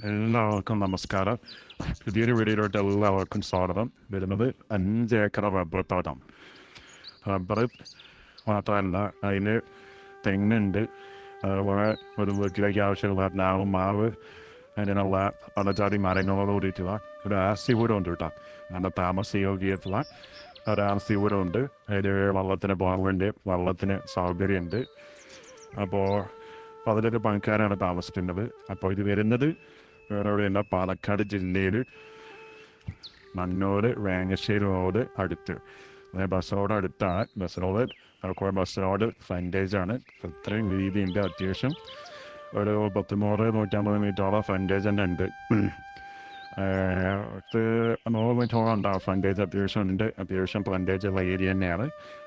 എല്ലാവർക്കും നമസ്കാരം. പുതിയൊരു വീഡിയോയിലോട്ട് എല്ലാവർക്കും സ്വാഗതം. വരുന്നത് 5 ഏക്കർ റബ്ബർ തോട്ടം. റബ്ബർ മാത്രമല്ല, അതിന് തെങ്ങുണ്ട്, അതുപോലെ ഒരു വീട്ടിലേക്ക് ആവശ്യമുള്ള നാവ് മാവ്, അതിനുള്ള പലജാതി മരങ്ങളോട് കൂടിയിട്ടുള്ള ഒരു ആസ്തി വീടും ഉണ്ട് കേട്ടോ. നല്ല താമസയോഗ്യമായിട്ടുള്ള ഒരു ആസ്തി വീടും ഉണ്ട്. അതിൽ വെള്ളത്തിന് പോകാൻ വേണ്ടി വെള്ളത്തിന് സൗകര്യമുണ്ട്. അപ്പോൾ അതിലൊരു പണിക്കാരാണ് താമസിക്കുന്നത്. അപ്പോൾ ഇത് വരുന്നത് വേറെ എവിടെയല്ല, പാലക്കാട് ജില്ലയിൽ മണ്ണൂർ വേങ്ങശ്ശേരി റോഡ് അടുത്ത്, ബസ് റോഡ് അടുത്താണ്. ബസ് റോഡ് ഫ്രണ്ടേജാണ്. ഇത്രയും വീതിയുണ്ട്. അത്യാവശ്യം ഒരു 150 മീറ്ററോളം ഫ്രണ്ടേജ് തന്നെ ഉണ്ട്. 100 മീറ്ററോളം ഉണ്ടാവും ഫ്രണ്ടേജ്. അത്യാവശ്യം ഫ്രണ്ടേജ് ഉള്ള ഏരിയ തന്നെയാണ്.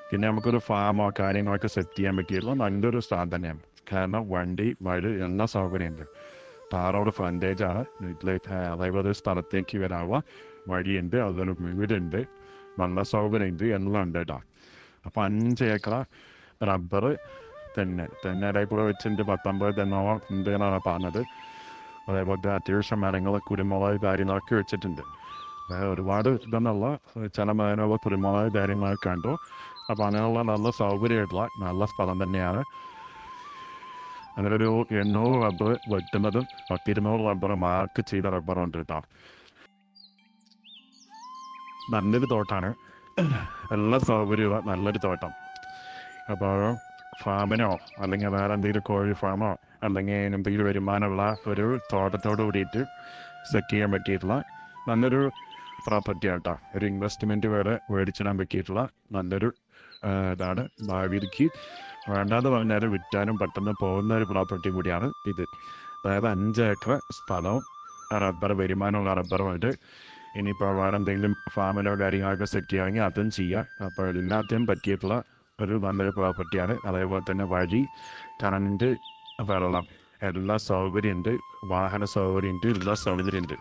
പിന്നെ നമുക്കൊരു ഫാമോ കാര്യങ്ങളൊക്കെ സെറ്റ് ചെയ്യാൻ പറ്റിയിട്ടുള്ള നല്ലൊരു സ്ഥലം തന്നെയാണ്. കാരണം വണ്ടി വഴി എല്ലാ സൗകര്യമുണ്ട്. താറോട് ഫ്രണ്ടേജാണ്. വീട്ടിലേക്ക് അതായത് സ്ഥലത്തേക്ക് വരാനുള്ള വഴിയുണ്ട്, അതൊരു വീടുണ്ട്, നല്ല സൗകര്യമുണ്ട്, എല്ലാം ഉണ്ട് കേട്ടോ. അപ്പോൾ 5 ഏക്കർ റബ്ബർ തെന്നേക്കൂടെ വെച്ചിട്ട് 19 തെങ്ങോളം ഉണ്ട് എന്നാണ് പറഞ്ഞത്. അതേപോലെ അത്യാവശ്യം മരങ്ങൾ, കുരുമുളക് കാര്യങ്ങളൊക്കെ വെച്ചിട്ടുണ്ട്. ഒരുപാട് ഇതൊന്നുള്ള ചില മരങ്ങൾ കുരുമുളക് കാര്യങ്ങളൊക്കെ കണ്ടു. അപ്പോൾ അങ്ങനെയുള്ള നല്ല സൗകര്യമായിട്ടുള്ള നല്ല സ്ഥലം തന്നെയാണ്. അതിലൊരു 800 റബ്ബർ വെട്ടുന്നതും 200 റബ്ബർ മാർക്ക് ചെയ്ത റബ്ബറുണ്ട് കേട്ടോ. നല്ലൊരു തോട്ടമാണ്, എല്ലാ സൗകര്യമുള്ള നല്ലൊരു തോട്ടം. അപ്പോൾ ഫാമിനോ അല്ലെങ്കിൽ വേറെ എന്തെങ്കിലും കോഴി ഫാമോ അല്ലെങ്കിൽ എന്തെങ്കിലും വരുമാനമുള്ള ഒരു തോട്ടത്തോട് കൂടിയിട്ട് സെറ്റ് ചെയ്യാൻ പറ്റിയിട്ടുള്ള നല്ലൊരു പ്രോപ്പർട്ടി ആട്ടോ. ഒരു ഇൻവെസ്റ്റ്മെൻറ്റ് വേറെ മേടിച്ചിടാൻ പറ്റിയിട്ടുള്ള നല്ലൊരു ഇതാണ്. ഭാവിയിലേക്ക് വേണ്ടാതെ പറഞ്ഞാൽ വിറ്റാനും പെട്ടെന്ന് പോകുന്ന ഒരു പ്രോപ്പർട്ടി കൂടിയാണ് ഇത്. അതായത് 5 ഏക്കർ സ്ഥലവും റബ്ബർ, വരുമാനമുള്ള റബ്ബറുമായിട്ട്. ഇനിയിപ്പോൾ വേറെ എന്തെങ്കിലും ഫാമിലോ കാര്യങ്ങളൊക്കെ സെറ്റ് ചെയ്യുകയാണെങ്കിൽ അതും ചെയ്യാം. അപ്പോൾ എല്ലാത്തിനും പറ്റിയിട്ടുള്ള ഒരു നല്ലൊരു പ്രോപ്പർട്ടിയാണ്. അതേപോലെ തന്നെ വഴി, കറണ്ട്, വെള്ളം, എല്ലാ സൗകര്യമുണ്ട്. വാഹന സൗകര്യമുണ്ട്, എല്ലാ സൗകര്യമുണ്ട്.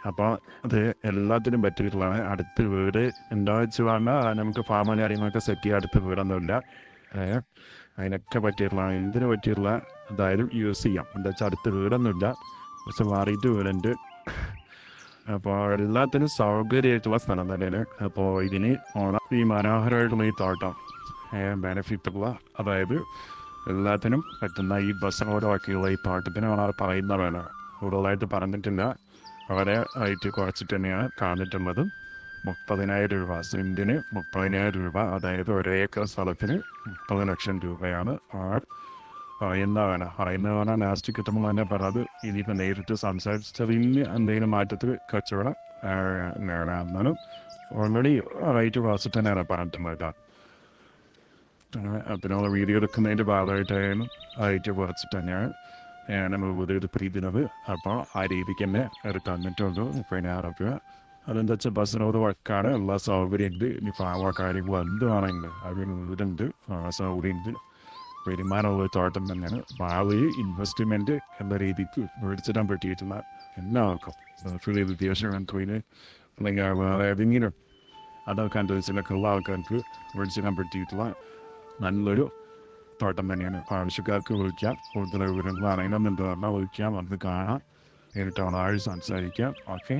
അപ്പോൾ അത് എല്ലാത്തിനും പറ്റിയിട്ടുള്ളതാണ്. അടുത്ത് വീട് എന്താ വെച്ച് പറഞ്ഞാൽ നമുക്ക് ഫാമോ കാര്യങ്ങളൊക്കെ സെറ്റ് ചെയ്യാൻ അടുത്ത് വീടൊന്നുമില്ല. അതിനൊക്കെ പറ്റിയിട്ടുള്ളതാണ്. എന്തിനു പറ്റിയിട്ടുള്ള എന്തായാലും യൂസ് ചെയ്യാം. എന്താ വെച്ചാൽ അടുത്ത് വീടൊന്നുമില്ല, പക്ഷെ മാറിയിട്ട് വീടുണ്ട്. അപ്പോൾ എല്ലാത്തിനും സൗകര്യമായിട്ടുള്ള സ്ഥലം തന്നെയാണ്. അപ്പോൾ ഇതിന് ഈ മനോഹരമായിട്ടുള്ള ഈ തോട്ടം ബെനിഫിറ്റുള്ള, അതായത് എല്ലാത്തിനും പറ്റുന്ന ഈ ബസ്സിനോടൊക്കെയുള്ള ഈ തോട്ടത്തിന് വളരെ പറയുന്നതാണ്. കൂടുതലായിട്ട് പറഞ്ഞിട്ടില്ല, വളരെ റേറ്റ് കുറച്ചിട്ട് തന്നെയാണ് കാണിട്ടുള്ളത്. 30,000 രൂപ സെൻറ്റിന്, 30,000 രൂപ. അതായത് 1 ഏക്കർ സ്ഥലത്തിന് 30 ലക്ഷം രൂപയാണ് പറയുന്നതാണ്. ലാസ്റ്റ് കിട്ടുമ്പോൾ തന്നെ പറഞ്ഞത് ഇനിയിപ്പോൾ നേരിട്ട് സംസാരിച്ചതിന് എന്തെങ്കിലും മാറ്റത്തിൽ കച്ചവടം നേടാമെന്നാലും ഓൾറെഡി റേറ്റ് കുറച്ചിട്ട് തന്നെയാണ് പറഞ്ഞിട്ടുള്ളത്. അതിനുള്ള വീഡിയോ എടുക്കുന്നതിൻ്റെ ഭാഗമായിട്ടായാലും റേറ്റ് കുറച്ചിട്ട് തന്നെയാണ് ഇത് പ്രീതിനത്. അപ്പോൾ ആ രീതിക്ക് തന്നെ തന്നിട്ടുള്ളൂ. 30,000 രൂപ. അതെന്താ വെച്ചാൽ ബസ്സിനോട് വർക്കാണ്, എല്ലാ സൗകര്യമുണ്ട്. ഇനി ഫാമോ കാര്യങ്ങളോ എന്തുവാണെങ്കിൽ അതിന് വീടുണ്ട്, സൗകര്യമുണ്ട്, വരുമാനമുള്ള തോട്ടം തന്നെയാണ്. ഭാവി ഇൻവെസ്റ്റ്മെൻറ്റ് എന്ന രീതിക്ക് മേടിച്ചിടാൻ പറ്റിയിട്ടുള്ള എല്ലാവർക്കും ഫുള്ളി വിദ്യാഭ്യാസത്തിന് അല്ലെങ്കിൽ വേറെ ഏതെങ്കിലും അതൊക്കെ അനുസരിച്ചൊക്കെ ഉള്ള ആൾക്കാർക്ക് മേടിച്ചിടാൻ പറ്റിയിട്ടുള്ള നല്ലൊരു തോട്ടം തന്നെയാണ്. ആവശ്യക്കാർക്ക് വിളിക്കാം. കൂടുതൽ വിവരങ്ങൾ അറിയണമെന്ന് പറഞ്ഞാൽ വിളിക്കാം, വന്ന് കാണാം, നേരിട്ട് സംസാരിക്കാം. ഓക്കെ.